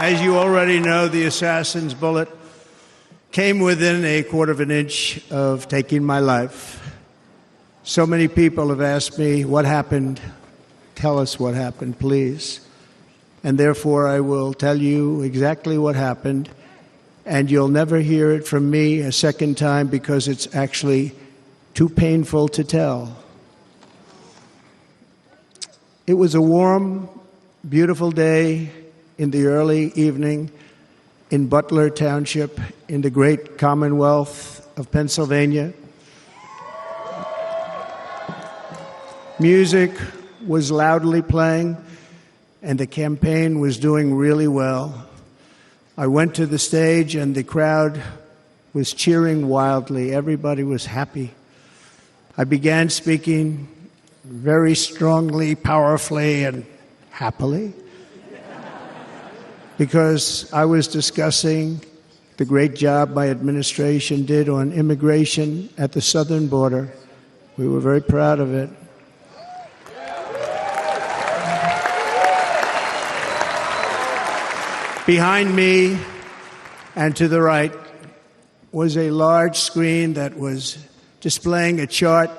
As you already know, the assassin's bullet came within a quarter of an inch of taking my life. So many people have asked me, what happened? Tell us what happened, please. And therefore, I will tell you exactly what happened, and you'll never hear it from me a second time because it's actually too painful to tell. It was a warm, beautiful day in the early evening in Butler Township in the great Commonwealth of Pennsylvania. Music was loudly playing, and the campaign was doing really well. I went to the stage, and the crowd was cheering wildly. Everybody was happy. I began speaking very strongly, powerfully, and happily, because I was discussing the great job my administration did on immigration at the southern border. We were very proud of it. Behind me and to the right was a large screen that was displaying a chart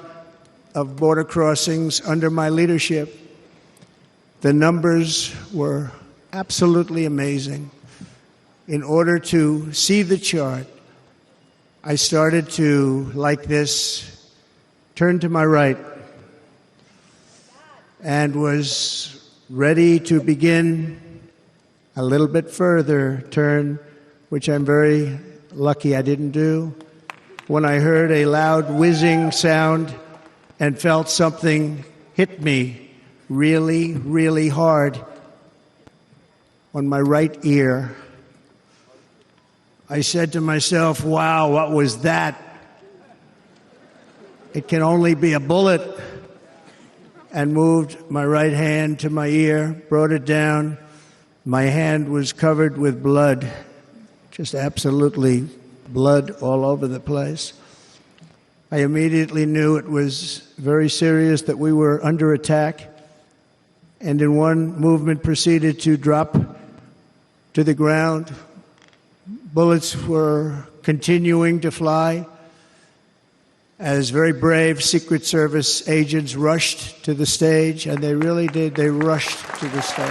of border crossings under my leadership. The numbers were absolutely amazing. In order to see the chart, I started to, like this, turn to my right and was ready to begin a little bit further turn, which I'm very lucky I didn't do, when I heard a loud whizzing sound and felt something hit me really, really hard on my right ear. I said to myself, wow, what was that? It can only be a bullet. And moved my right hand to my ear, brought it down. My hand was covered with blood, just absolutely blood all over the place. I immediately knew it was very serious, that we were under attack, and in one movement proceeded to drop to the ground. Bullets were continuing to fly as very brave Secret Service agents rushed to the stage, and they really did. They rushed to the stage.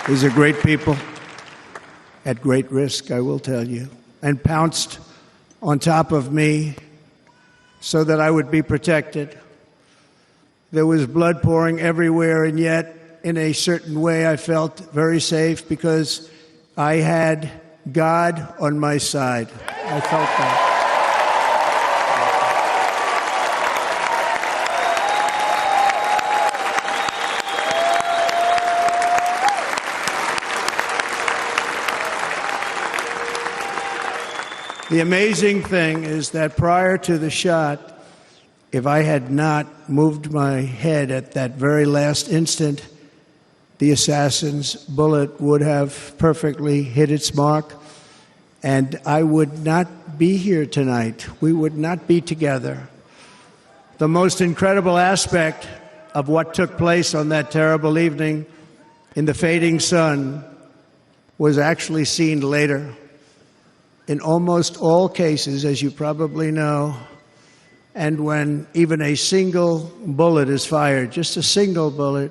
These are great people at great risk, I will tell you, and pounced on top of me so that I would be protected. There was blood pouring everywhere, and yet, in a certain way, I felt very safe because I had God on my side. I felt that. The amazing thing is that prior to the shot, if I had not moved my head at that very last instant, the assassin's bullet would have perfectly hit its mark, and I would not be here tonight. We would not be together. The most incredible aspect of what took place on that terrible evening in the fading sun was actually seen later. In almost all cases, as you probably know, and when even a single bullet is fired, just a single bullet,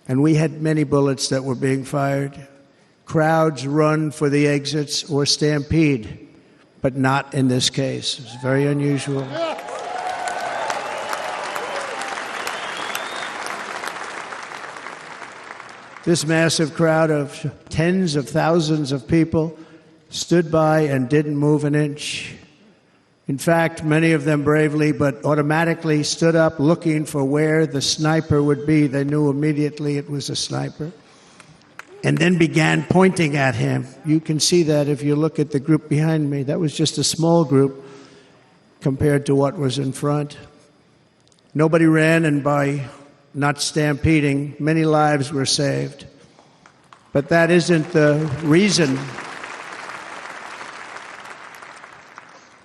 and we had many bullets that were being fired, crowds run for the exits or stampede, but not in this case. It's very unusual. This massive crowd of tens of thousands of people stood by and didn't move an inch. In fact, many of them bravely, but automatically stood up looking for where the sniper would be. They knew immediately it was a sniper. And then began pointing at him. You can see that if you look at the group behind me. That was just a small group compared to what was in front. Nobody ran, and by not stampeding, many lives were saved. But that isn't the reason.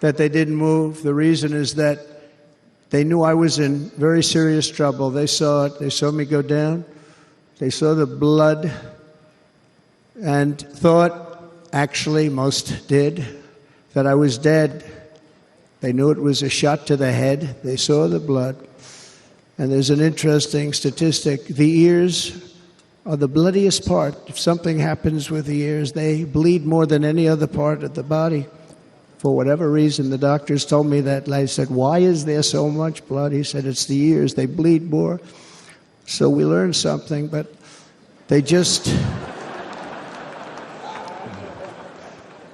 that they didn't move. The reason is that they knew I was in very serious trouble. They saw it. They saw me go down. They saw the blood and thought, actually most did, that I was dead. They knew it was a shot to the head. They saw the blood. And there's an interesting statistic. The ears are the bloodiest part. If something happens with the ears, they bleed more than any other part of the body. For whatever reason, the doctors told me that. I said, why is there so much blood? He said, it's the ears. They bleed more. So we learned something, but they just,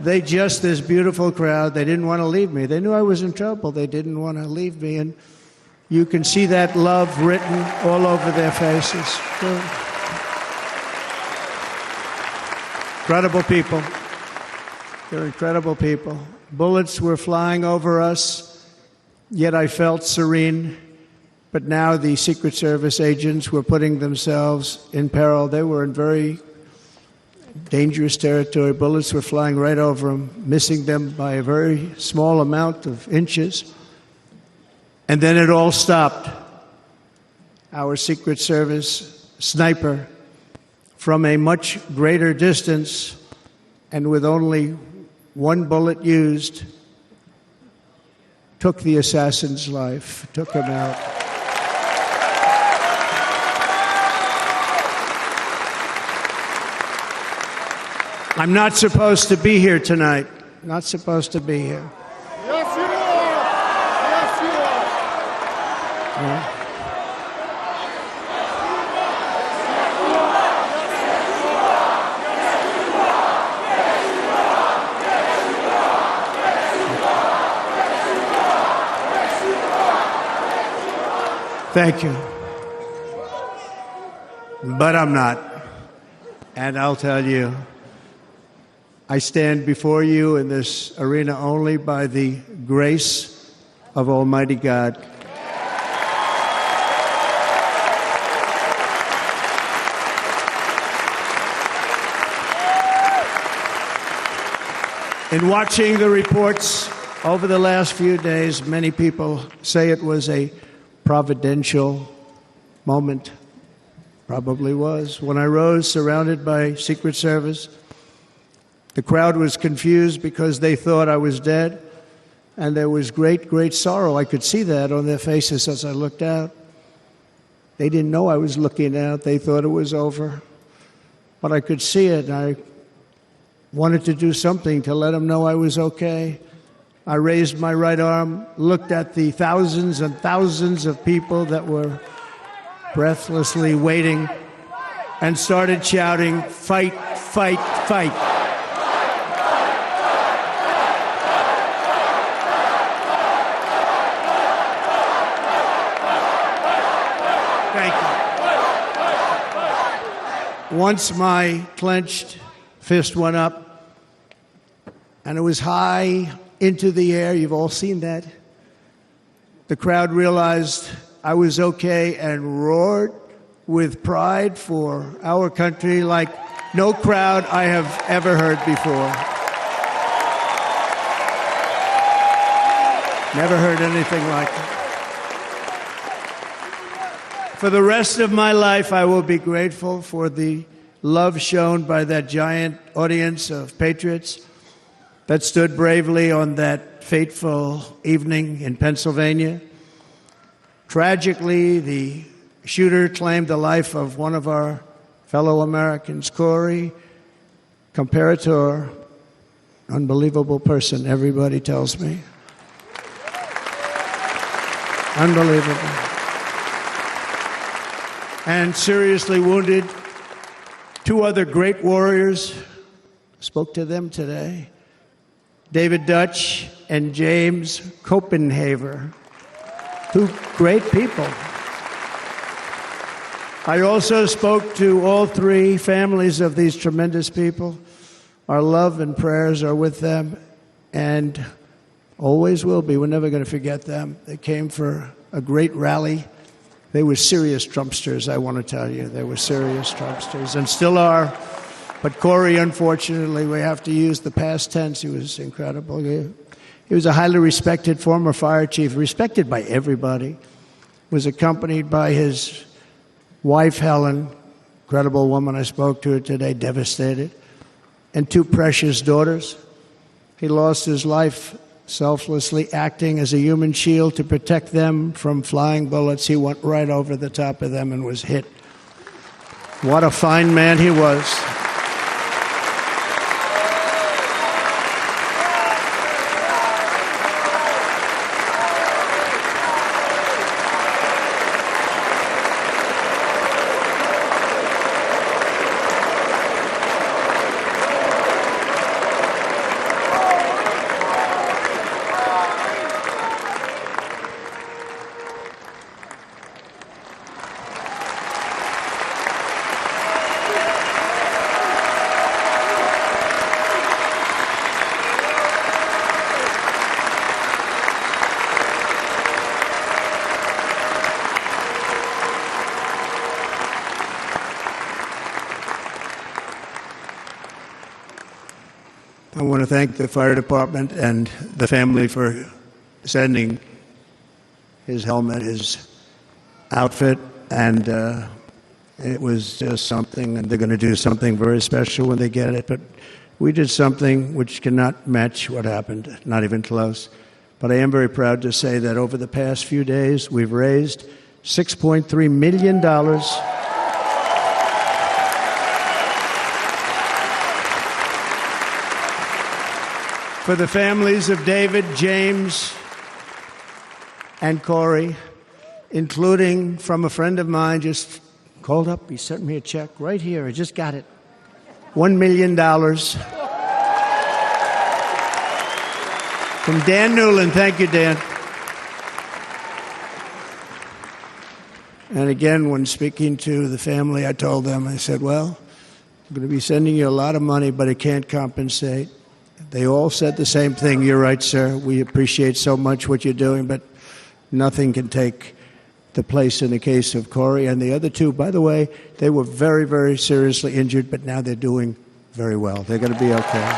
this beautiful crowd, they didn't want to leave me. They knew I was in trouble. They didn't want to leave me. And you can see that love written all over their faces. Incredible people. They're incredible people. Bullets were flying over us, yet I felt serene. But now the Secret Service agents were putting themselves in peril. They were in very dangerous territory. Bullets were flying right over them, missing them by a very small amount of inches. And then it all stopped. Our Secret Service sniper, from a much greater distance and with only one bullet used, took the assassin's life, took him out. I'm not supposed to be here tonight. Not supposed to be here. Yes, you are. Yes, you are. Yeah. Thank you. But I'm not. And I'll tell you, I stand before you in this arena only by the grace of Almighty God. In watching the reports over the last few days, many people say it was a providential moment. Probably was. When I rose, surrounded by Secret Service, the crowd was confused because they thought I was dead, and there was great, great sorrow. I could see that on their faces as I looked out. They didn't know I was looking out. They thought it was over. But I could see it, and I wanted to do something to let them know I was okay. I raised my right arm, looked at the thousands and thousands of people that were breathlessly waiting, and started shouting, "Fight, fight, fight." Thank you. Once my clenched fist went up, and it was high into the air. You've all seen that. The crowd realized I was okay and roared with pride for our country like no crowd I have ever heard before. Never heard anything like it. For the rest of my life, I will be grateful for the love shown by that giant audience of patriots that stood bravely on that fateful evening in Pennsylvania. Tragically, the shooter claimed the life of one of our fellow Americans, Corey Comparator. Unbelievable person, everybody tells me. Unbelievable. And seriously wounded, two other great warriors. Spoke to them today. David Dutch and James Copenhaver, two great people. I also spoke to all three families of these tremendous people. Our love and prayers are with them, and always will be. We're never going to forget them. They came for a great rally. They were serious Trumpsters, I want to tell you. They were serious Trumpsters, and still are. But Corey, unfortunately, we have to use the past tense. He was incredible. He was a highly respected former fire chief, respected by everybody. Was accompanied by his wife, Helen, incredible woman. I spoke to her today, devastated, and two precious daughters. He lost his life selflessly acting as a human shield to protect them from flying bullets. He went right over the top of them and was hit. What a fine man he was. I want to thank the fire department and the family for sending his helmet, his outfit, and it was just something, and they're going to do something very special when they get it. But we did something which cannot match what happened, not even close. But I am very proud to say that over the past few days, we've raised $6.3 million for the families of David, James, and Corey, including from a friend of mine just called up. He sent me a check right here. I just got it. $1 million from Dan Newland. Thank you, Dan. And again, when speaking to the family, I told them, I said, well, I'm going to be sending you a lot of money, but it can't compensate. They all said the same thing. You're right, sir. We appreciate so much what you're doing, but nothing can take the place in the case of Corey. And the other two, by the way, they were very, very seriously injured, but now they're doing very well. They're going to be okay.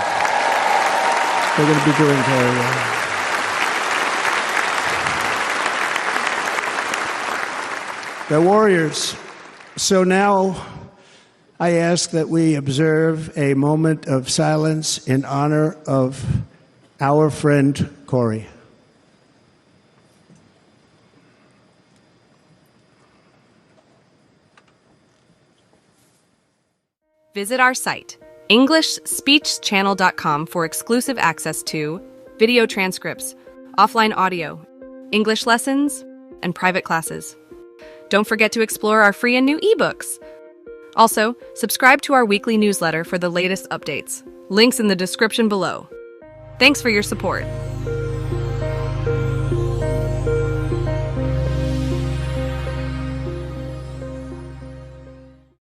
They're going to be doing very well. They're warriors. So now I ask that we observe a moment of silence in honor of our friend Corey. Visit our site, EnglishSpeechChannel.com, for exclusive access to video transcripts, offline audio, English lessons, and private classes. Don't forget to explore our free and new ebooks. Also, subscribe to our weekly newsletter for the latest updates. Links in the description below. Thanks for your support.